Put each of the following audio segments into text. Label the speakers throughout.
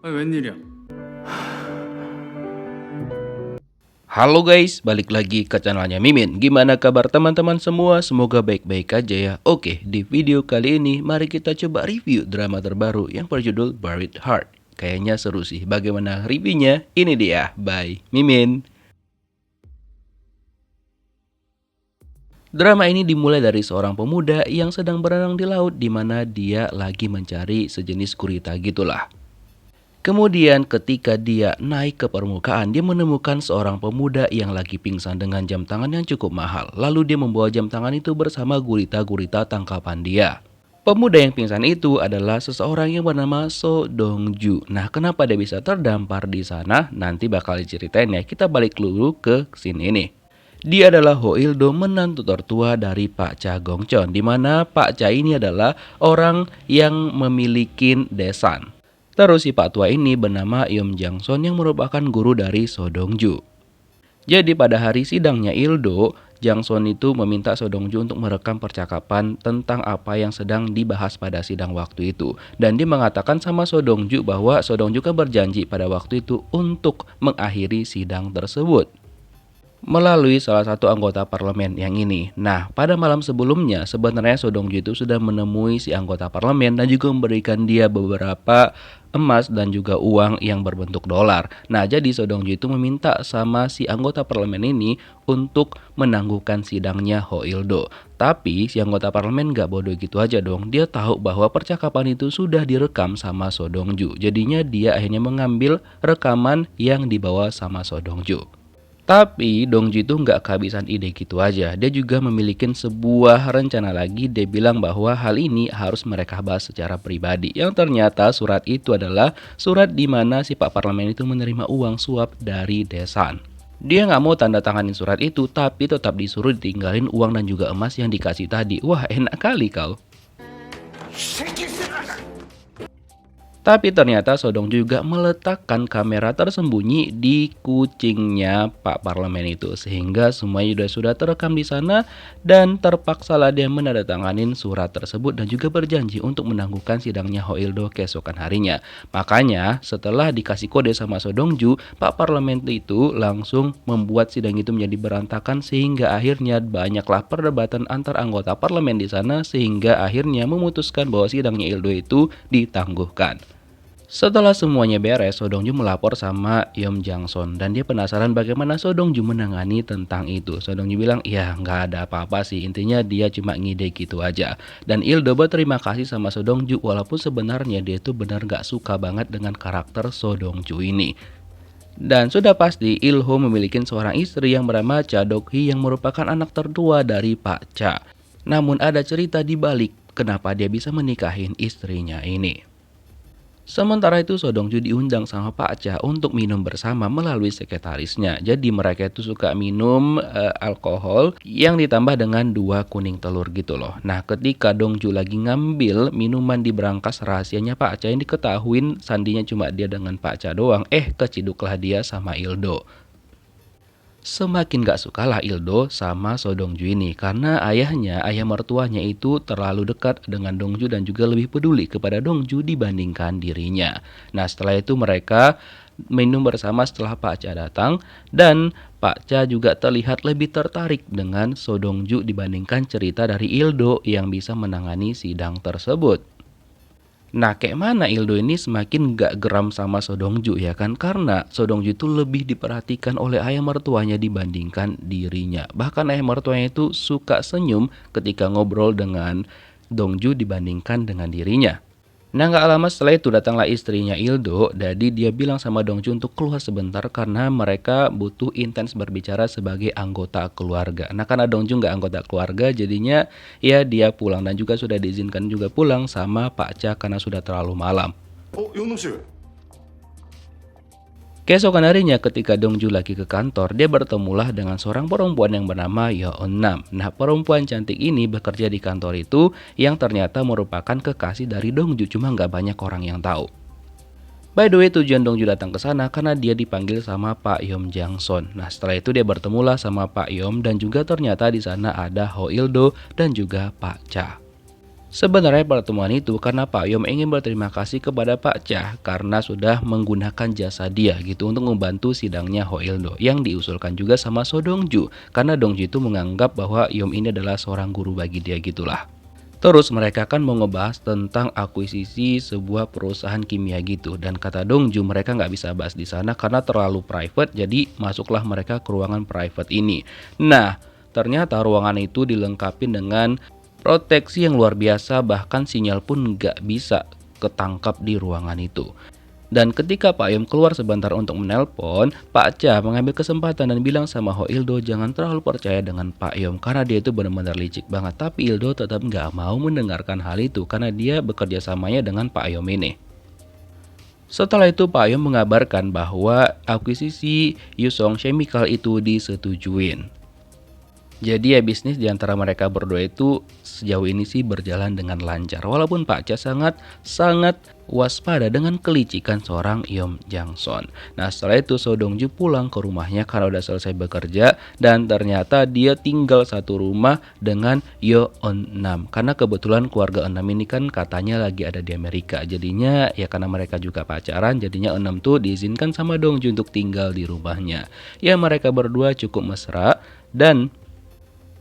Speaker 1: 웬일이야?
Speaker 2: Halo guys, balik lagi ke channelnya Mimin. Gimana kabar teman-teman semua? Semoga baik-baik aja ya. Oke, di video kali ini mari kita coba review drama terbaru yang berjudul Buried Heart. Kayaknya seru sih. Bagaimana reviewnya? Ini dia, by Mimin. Drama ini dimulai dari seorang pemuda yang sedang berenang di laut di mana dia lagi mencari sejenis gurita gitulah. Kemudian ketika dia naik ke permukaan, dia menemukan seorang pemuda yang lagi pingsan dengan jam tangan yang cukup mahal. Lalu dia membawa jam tangan itu bersama gurita-gurita tangkapan dia. Pemuda yang pingsan itu adalah seseorang yang bernama So Dong Ju. Nah, kenapa dia bisa terdampar di sana? Nanti bakal diceritain ya. Kita balik dulu ke scene ini. Dia adalah Ho Il Do, menantu tertua dari Pak Cha Gong Chon, di mana Pak Cha ini adalah orang yang memiliki Desan. Terus si Pak Tua ini bernama Yom Jang Son yang merupakan guru dari So Dong Ju. Jadi pada hari sidangnya Ildo, Jang Son itu meminta So Dong Ju untuk merekam percakapan tentang apa yang sedang dibahas pada sidang waktu itu. Dan dia mengatakan sama So Dong Ju bahwa So Dong Ju kan berjanji pada waktu itu untuk mengakhiri sidang tersebut melalui salah satu anggota parlemen yang ini. Nah, pada malam sebelumnya sebenarnya So Dong Ju itu sudah menemui si anggota parlemen dan juga memberikan dia beberapa emas dan juga uang yang berbentuk dolar. Nah, jadi So Dong Ju itu meminta sama si anggota parlemen ini untuk menangguhkan sidangnya Ho Il Do. Tapi si anggota parlemen gak bodoh gitu aja dong. Dia tahu bahwa percakapan itu sudah direkam sama So Dong Ju. Jadinya dia akhirnya mengambil rekaman yang dibawa sama So Dong Ju. Tapi Dongju itu nggak kehabisan ide gitu aja. Dia juga memiliki sebuah rencana lagi. Dia bilang bahwa hal ini harus mereka bahas secara pribadi. Yang ternyata surat itu adalah surat di mana si Pak Parlemen itu menerima uang suap dari Desan. Dia nggak mau tanda tanganin surat itu, tapi tetap disuruh ditinggalin uang dan juga emas yang dikasih tadi. Wah, enak kali kau. Tapi ternyata Sodong juga meletakkan kamera tersembunyi di kucingnya Pak Parlemen itu, sehingga semuanya sudah terekam di sana dan terpaksalah dia menandatanganin surat tersebut dan juga berjanji untuk menangguhkan sidangnya Ho Il Do keesokan harinya. Makanya setelah dikasih kode sama Sodong Ju, Pak Parlemen itu langsung membuat sidang itu menjadi berantakan sehingga akhirnya banyaklah perdebatan antar anggota parlemen di sana sehingga akhirnya memutuskan bahwa sidangnya Il Do itu ditangguhkan. Setelah semuanya beres, So Dong Ju melapor sama Yom Jang Son dan dia penasaran bagaimana So Dong Ju menangani tentang itu. So Dong Ju bilang, ya nggak ada apa-apa sih, intinya dia cuma ngide gitu aja. Dan Il Do berterima kasih sama So Dong Ju walaupun sebenarnya dia itu benar nggak suka banget dengan karakter So Dong Ju ini. Dan sudah pasti Il Ho memiliki seorang istri yang bernama Cha Dok Hee yang merupakan anak tertua dari Pak Cha. Namun ada cerita di balik kenapa dia bisa menikahin istrinya ini. Sementara itu So Dong Ju diundang sama Pak Cha untuk minum bersama melalui sekretarisnya. Jadi mereka itu suka minum alkohol yang ditambah dengan 2 kuning telur gitu loh. Nah, ketika Dong Ju lagi ngambil minuman di berangkas rahasianya Pak Cha yang diketahuin sandinya cuma dia dengan Pak Cha doang, keciduklah dia sama Ildo. Semakin gak sukalah Ildo sama So Dong Ju ini karena ayah mertuanya itu terlalu dekat dengan Dong Ju dan juga lebih peduli kepada Dong Ju dibandingkan dirinya. Nah, setelah itu mereka minum bersama setelah Pak Cha datang dan Pak Cha juga terlihat lebih tertarik dengan So Dong Ju dibandingkan cerita dari Ildo yang bisa menangani sidang tersebut. Nah, kayak mana Ildo ini semakin gak geram sama So Dong Ju ya kan? Karena So Dong Ju itu lebih diperhatikan oleh ayah mertuanya dibandingkan dirinya. Bahkan ayah mertuanya itu suka senyum ketika ngobrol dengan Dong Ju dibandingkan dengan dirinya. Nah, gak lama setelah itu datanglah istrinya Ildo. Jadi dia bilang sama Dong Ju untuk keluar sebentar karena mereka butuh intens berbicara sebagai anggota keluarga. Nah, karena Dong Ju gak anggota keluarga jadinya ya dia pulang dan juga sudah diizinkan juga pulang sama Pak Cha karena sudah terlalu malam. Keesokan harinya ketika Dong Ju lagi ke kantor, dia bertemulah dengan seorang perempuan yang bernama Yeon Nam. Nah, perempuan cantik ini bekerja di kantor itu yang ternyata merupakan kekasih dari Dong Ju, cuma nggak banyak orang yang tahu. By the way, tujuan Dong Ju datang ke sana karena dia dipanggil sama Pak Yom Jang Son. Nah, setelah itu dia bertemulah sama Pak Yom dan juga ternyata di sana ada Ho Il Do dan juga Pak Cha. Sebenarnya pertemuan itu karena Pak Yom ingin berterima kasih kepada Pak Cha karena sudah menggunakan jasa dia gitu untuk membantu sidangnya Ho Il-do yang diusulkan juga sama So Dong-ju karena Dong-ju itu menganggap bahwa Yom ini adalah seorang guru bagi dia gitulah. Terus mereka kan mau ngebahas tentang akuisisi sebuah perusahaan kimia gitu dan kata Dongju mereka nggak bisa bahas di sana karena terlalu private jadi masuklah mereka ke ruangan private ini. Nah, ternyata ruangan itu dilengkapi dengan proteksi yang luar biasa bahkan sinyal pun nggak bisa ketangkap di ruangan itu. Dan ketika Pak Yom keluar sebentar untuk menelpon, Pak Cha mengambil kesempatan dan bilang sama Ho Ildo jangan terlalu percaya dengan Pak Yom karena dia itu benar-benar licik banget. Tapi Ildo tetap nggak mau mendengarkan hal itu karena dia bekerja samanya dengan Pak Yom ini. Setelah itu Pak Yom mengabarkan bahwa akuisisi Yusong Chemical itu disetujuin. Jadi ya bisnis di antara mereka berdua itu sejauh ini sih berjalan dengan lancar. Walaupun Pak Cha sangat waspada dengan kelicikan seorang Yom Jang-son. Nah setelah itu So Dong-ju pulang ke rumahnya karena udah selesai bekerja dan ternyata dia tinggal satu rumah dengan Yo On-nam. Karena kebetulan keluarga On-nam ini kan katanya lagi ada di Amerika. Jadinya ya karena mereka juga pacaran jadinya On-nam tuh diizinkan sama Dong-ju untuk tinggal di rumahnya. Ya mereka berdua cukup mesra dan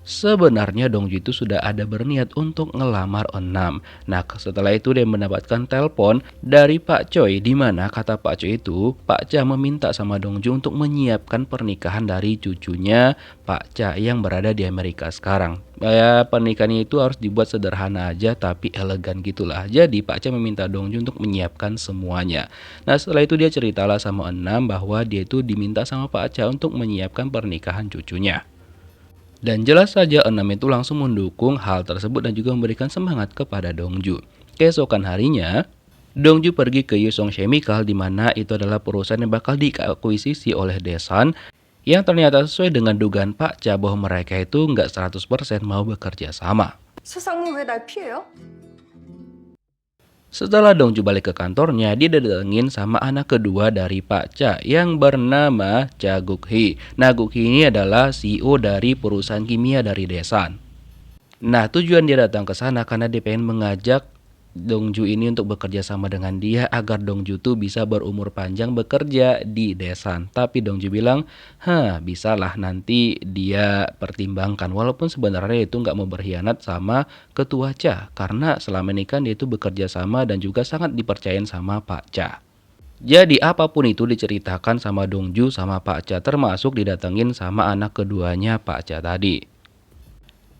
Speaker 2: sebenarnya Dongju itu sudah ada berniat untuk ngelamar On-nam. Nah setelah itu dia mendapatkan telepon dari Pak Choi di mana kata Pak Choi itu Pak Cha meminta sama Dongju untuk menyiapkan pernikahan dari cucunya Pak Cha yang berada di Amerika sekarang. Ya pernikahannya itu harus dibuat sederhana aja tapi elegan gitulah. Jadi Pak Cha meminta Dongju untuk menyiapkan semuanya. Nah setelah itu dia ceritalah sama On-nam bahwa dia itu diminta sama Pak Cha untuk menyiapkan pernikahan cucunya. Dan jelas saja Enam itu langsung mendukung hal tersebut dan juga memberikan semangat kepada Dongju. Keesokan harinya, Dongju pergi ke Yusong Chemical di mana itu adalah perusahaan yang bakal diakuisisi oleh Daesan yang ternyata sesuai dengan dugaan Pak Cha bahwa mereka itu nggak 100% mau bekerja sama.
Speaker 1: 수상무 왜 날 피해요?
Speaker 2: Setelah Dongju balik ke kantornya, dia didatengin sama anak kedua dari Pak Cha yang bernama Cha Guk-hee. Nah, Guk-hee ini adalah CEO dari perusahaan kimia dari Daesan. Nah, tujuan dia datang ke sana karena dia pengen mengajak Dongju ini untuk bekerja sama dengan dia agar Dongju tuh bisa berumur panjang bekerja di Daesan. Tapi Dongju bilang, bisalah nanti dia pertimbangkan. Walaupun sebenarnya itu nggak mau berkhianat sama ketua Cha. Karena selama ini kan dia itu bekerja sama dan juga sangat dipercayain sama Pak Cha. Jadi apapun itu diceritakan sama Dongju sama Pak Cha termasuk didatengin sama anak keduanya Pak Cha tadi.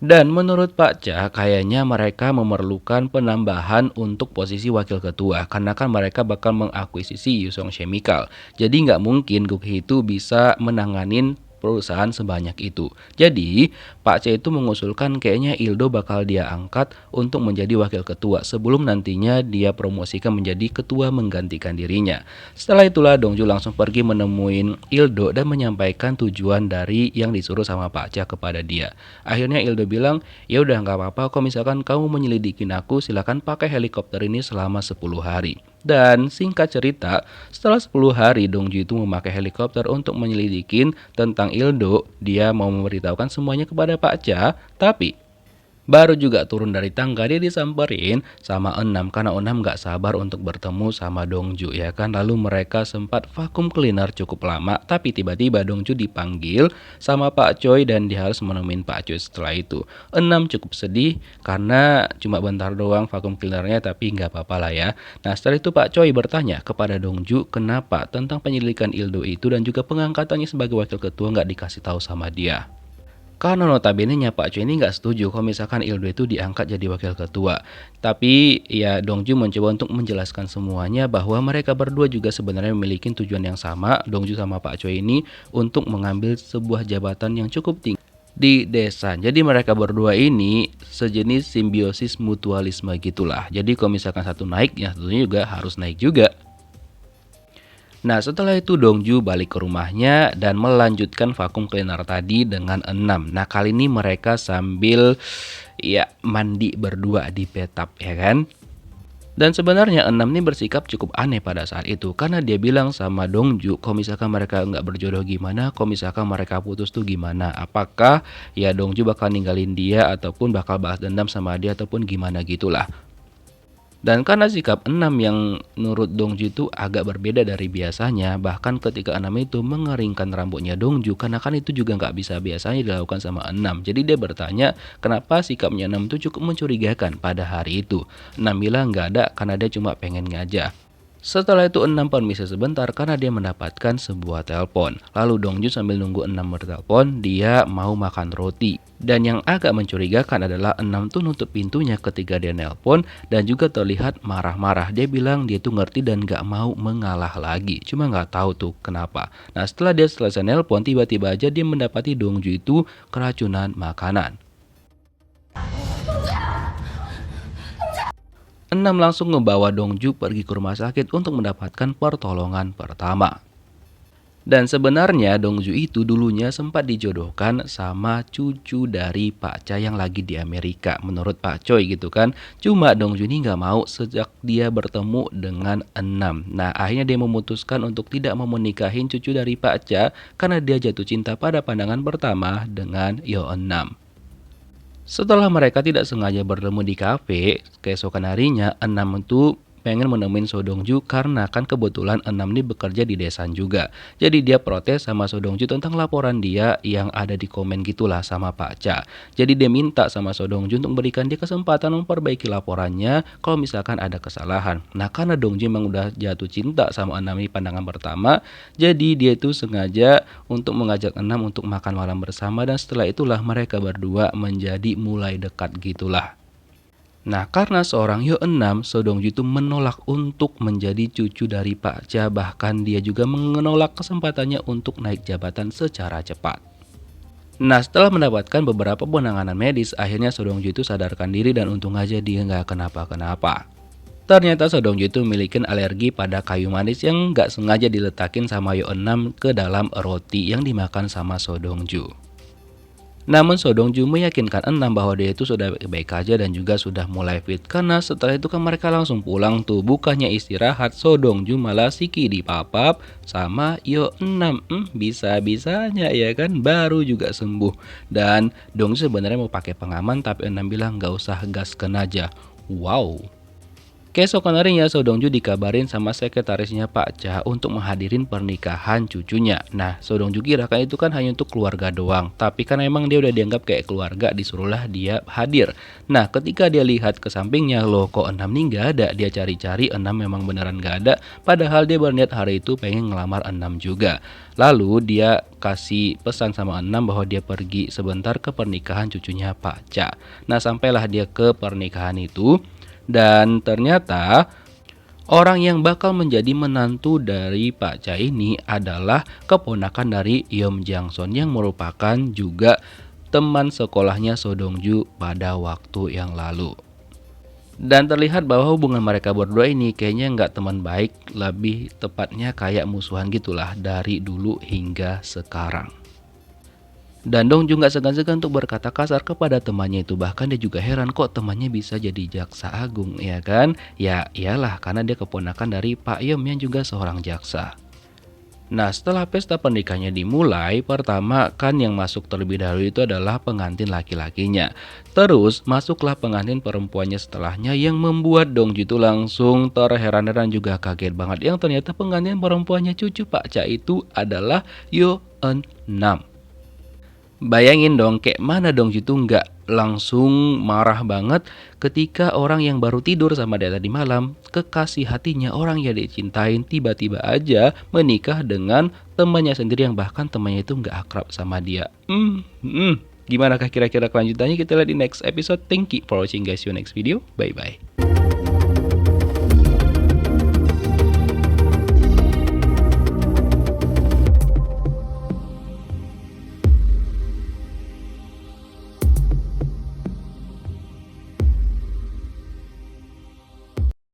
Speaker 2: Dan menurut Pak Cha, kayaknya mereka memerlukan penambahan untuk posisi wakil ketua karena kan mereka bakal mengakuisisi Yusong Chemical. Jadi nggak mungkin Guk-hee itu bisa menanganin perusahaan sebanyak itu. Jadi Pak Cha itu mengusulkan kayaknya Ildo bakal dia angkat untuk menjadi wakil ketua sebelum nantinya dia promosikan menjadi ketua menggantikan dirinya. Setelah itulah Dongju langsung pergi menemuin Ildo dan menyampaikan tujuan dari yang disuruh sama Pak Cha kepada dia. Akhirnya Ildo bilang, ya udah nggak apa-apa kalau misalkan kamu menyelidikin aku silakan pakai helikopter ini selama 10 hari. Dan singkat cerita, setelah 10 hari Dongju itu memakai helikopter untuk menyelidikin tentang Ildo. Dia mau memberitahukan semuanya kepada Pak Cha, tapi baru juga turun dari tangga dia disamperin sama Enam karena Enam gak sabar untuk bertemu sama Dongju ya kan. Lalu mereka sempat vakum cleaner cukup lama tapi tiba-tiba Dongju dipanggil sama Pak Choi dan dia harus menemuin Pak Choi setelah itu. Enam cukup sedih karena cuma bentar doang vakum cleanernya tapi nggak apa-apa lah ya. Nah setelah itu Pak Choi bertanya kepada Dongju kenapa tentang penyelidikan Ildo itu dan juga pengangkatannya sebagai wakil ketua nggak dikasih tahu sama dia. Karena notabene-nya Pak Choi ini nggak setuju kalau misalkan Ildo itu diangkat jadi wakil ketua. Tapi ya Dongju mencoba untuk menjelaskan semuanya bahwa mereka berdua juga sebenarnya memiliki tujuan yang sama, Dongju sama Pak Choi ini, untuk mengambil sebuah jabatan yang cukup tinggi di desa. Jadi mereka berdua ini sejenis simbiosis mutualisme gitulah. Jadi kalau misalkan satu naik, ya satunya juga harus naik juga. Nah setelah itu Dongju balik ke rumahnya dan melanjutkan vakum cleaner tadi dengan Enam. Nah kali ini mereka sambil ya mandi berdua di bathtub ya kan. Dan sebenarnya Enam ini bersikap cukup aneh pada saat itu karena dia bilang sama Dongju kalau misalkan mereka nggak berjodoh gimana, kalau misalkan mereka putus tuh gimana, apakah ya Dongju bakal ninggalin dia ataupun bakal balas dendam sama dia ataupun gimana gitulah. Dan karena sikap Enam yang menurut Dongju itu agak berbeda dari biasanya, bahkan ketika Enam itu mengeringkan rambutnya Dongju, karena kan itu juga nggak bisa biasanya dilakukan sama Enam. Jadi dia bertanya kenapa sikapnya Enam itu cukup mencurigakan pada hari itu. Enam bilang nggak ada karena dia cuma pengen ngajak. Setelah itu Enam permisi sebentar karena dia mendapatkan sebuah telepon. Lalu Dongju sambil nunggu Enam bertelepon, dia mau makan roti. Dan yang agak mencurigakan adalah Enam tuh nutup pintunya ketika dia nelpon dan juga terlihat marah-marah. Dia bilang dia tuh ngerti dan gak mau mengalah lagi. Cuma gak tahu tuh kenapa. Nah setelah dia selesai nelpon, tiba-tiba aja dia mendapati Dongju itu keracunan makanan. Enam langsung ngebawa Dongju pergi ke rumah sakit untuk mendapatkan pertolongan pertama. Dan sebenarnya Dongju itu dulunya sempat dijodohkan sama cucu dari Pak Cha yang lagi di Amerika, menurut Pak Choi gitu kan. Cuma Dongju ini nggak mau sejak dia bertemu dengan Enam. Nah akhirnya dia memutuskan untuk tidak mau menikahin cucu dari Pak Cha karena dia jatuh cinta pada pandangan pertama dengan Yo Enam. Setelah mereka tidak sengaja bertemu di kafe, keesokan harinya Enam itu pengen menemuin So Dongju karena kan kebetulan Enam ini bekerja di Desan juga. Jadi dia protes sama So Dongju tentang laporan dia yang ada di komen gitulah sama Pak Cha. Jadi dia minta sama So Dongju untuk berikan dia kesempatan memperbaiki laporannya kalau misalkan ada kesalahan. Nah karena Dongju memang udah jatuh cinta sama Enam ini pandangan pertama, jadi dia itu sengaja untuk mengajak Enam untuk makan malam bersama dan setelah itulah mereka berdua menjadi mulai dekat gitulah. Nah, karena seorang Yo Enam, So Dongju itu menolak untuk menjadi cucu dari Pak Cha, bahkan dia juga menolak kesempatannya untuk naik jabatan secara cepat. Nah, setelah mendapatkan beberapa penanganan medis, akhirnya So Dongju itu sadarkan diri dan untung aja dia nggak kenapa-kenapa. Ternyata So Dongju itu memiliki alergi pada kayu manis yang nggak sengaja diletakin sama Yo Enam ke dalam roti yang dimakan sama So Dongju. Namun So Dongju meyakinkan Enam bahwa dia itu sudah baik aja dan juga sudah mulai fit karena setelah itu kan mereka langsung pulang tuh, bukannya istirahat So Dongju malah siki dipapap sama Yo Enam. Bisa-bisanya ya kan baru juga sembuh. Dan Dongju sebenarnya mau pakai pengaman tapi Enam bilang nggak usah gasken aja. Wow. Keesokan harinya So Dongju dikabarin sama sekretarisnya Pak Cha untuk menghadirin pernikahan cucunya. Nah So Dongju kira kan itu kan hanya untuk keluarga doang, tapi kan emang dia udah dianggap kayak keluarga, disuruhlah dia hadir. Nah ketika dia lihat ke sampingnya, loh kok Enam nih gak ada, dia cari-cari Enam memang beneran gak ada, padahal dia berniat hari itu pengen ngelamar Enam juga. Lalu dia kasih pesan sama Enam bahwa dia pergi sebentar ke pernikahan cucunya Pak Cha. Nah sampailah dia ke pernikahan itu. Dan ternyata orang yang bakal menjadi menantu dari Pak Cha ini adalah keponakan dari Yeom Jang-son yang merupakan juga teman sekolahnya So Dongju pada waktu yang lalu. Dan terlihat bahwa hubungan mereka berdua ini kayaknya nggak teman baik, lebih tepatnya kayak musuhan gitulah dari dulu hingga sekarang. Dan Dongju nggak segan-segan untuk berkata kasar kepada temannya itu. Bahkan dia juga heran kok temannya bisa jadi jaksa agung, ya kan? Ya iyalah karena dia keponakan dari Pak Yeom yang juga seorang jaksa. Nah setelah pesta pernikahannya dimulai, pertama kan yang masuk terlebih dahulu itu adalah pengantin laki-lakinya. Terus masuklah pengantin perempuannya setelahnya yang membuat Dongju itu langsung terheran-heran juga kaget banget. Yang ternyata pengantin perempuannya cucu Pak Cha itu adalah Yo Eun-nam. Bayangin dong kayak mana Dongju tuh nggak langsung marah banget ketika orang yang baru tidur sama dia tadi malam, kekasih hatinya, orang yang dicintain tiba-tiba aja menikah dengan temannya sendiri yang bahkan temannya itu nggak akrab sama dia. Gimana kira-kira kelanjutannya, kita lihat di next episode. Thank you for watching guys, see you next video, bye bye.